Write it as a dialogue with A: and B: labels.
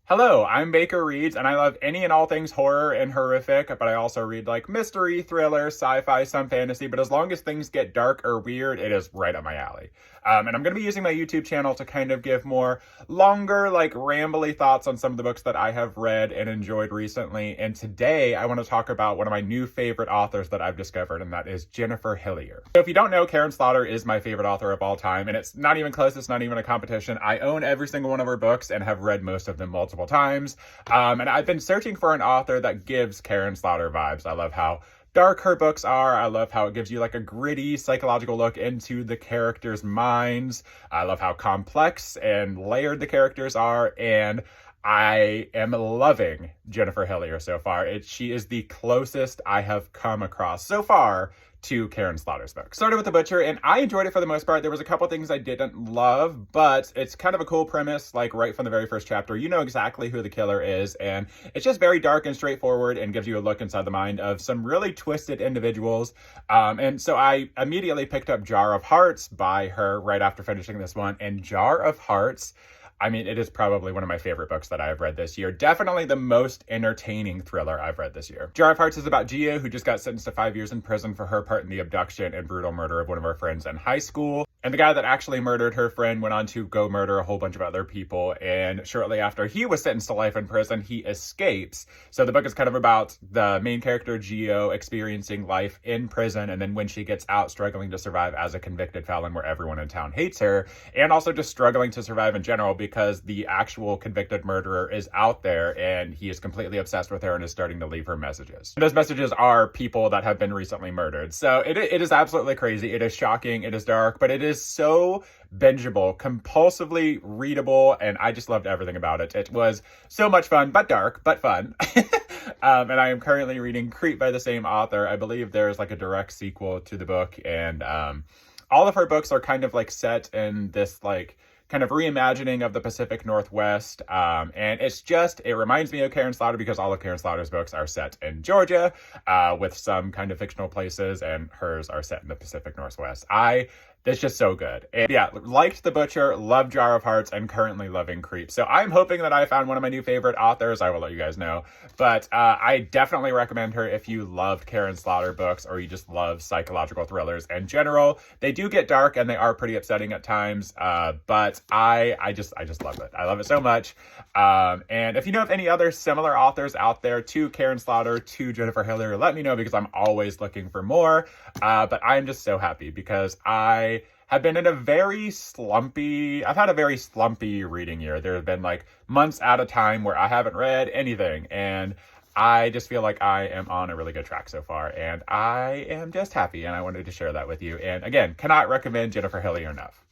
A: Hello, I'm Baker Reads, and I love any and all things horror and horrific, but I also read like mystery, thriller, sci-fi, some fantasy, but as long as things get dark or weird, it is right up my alley. And I'm going to be using my YouTube channel to kind of give more longer, like rambly thoughts on some of the books that I have read and enjoyed recently. And today I want to talk about one of my new favorite authors that I've discovered, and that is Jennifer Hillier. So if you don't know, Karen Slaughter is my favorite author of all time, and it's not even close, it's not even a competition. I own every single one of her books and have read most of them multiple times. And I've been searching for an author that gives Karen Slaughter vibes. I love how dark her books are. I love how it gives you like a gritty psychological look into the characters' minds. I love how complex and layered the characters are. And I am loving Jennifer Hillier so far. She is the closest I have come across so far to Karen Slaughter's book. Started with The Butcher, and I enjoyed it for the most part. There was a couple things I didn't love, but it's kind of a cool premise, like right from the very first chapter. You know exactly who the killer is, and it's just very dark and straightforward and gives you a look inside the mind of some really twisted individuals. And so I immediately picked up Jar of Hearts by her right after finishing this one, and Jar of Hearts, I mean, it is probably one of my favorite books that I have read this year. Definitely the most entertaining thriller I've read this year. Jar of Hearts is about Gia, who just got sentenced to 5 years in prison for her part in the abduction and brutal murder of one of her friends in high school. And the guy that actually murdered her friend went on to go murder a whole bunch of other people. And shortly after he was sentenced to life in prison, he escapes. So the book is kind of about the main character, Gio, experiencing life in prison. And then when she gets out, struggling to survive as a convicted felon where everyone in town hates her. And also just struggling to survive in general because the actual convicted murderer is out there and he is completely obsessed with her and is starting to leave her messages. And those messages are people that have been recently murdered. So it is absolutely crazy. It is shocking. It is dark, but it is so bingeable, compulsively readable, and I just loved everything about it. It was so much fun, but dark, but fun. And I am currently reading Creep by the same author. I believe there's like a direct sequel to the book, and all of her books are kind of like set in this like kind of reimagining of the Pacific Northwest. And it reminds me of Karen Slaughter because all of Karen Slaughter's books are set in Georgia, with some kind of fictional places, and hers are set in the Pacific Northwest. That's just so good. And yeah, liked The Butcher, loved Jar of Hearts, and currently loving Creep. So I'm hoping that I found one of my new favorite authors. I will let you guys know. But I definitely recommend her if you loved Karen Slaughter books or you just love psychological thrillers in general. They do get dark and they are pretty upsetting at times. But I just love it. I love it so much. And if you know of any other similar authors out there to Karen Slaughter, to Jennifer Hillier, let me know because I'm always looking for more. But I'm just so happy because I have been in I've had a very slumpy reading year. There have been like months at a time where I haven't read anything, and I just feel like I am on a really good track so far, and I am just happy, and I wanted to share that with you. And again, cannot recommend Jennifer Hillier enough.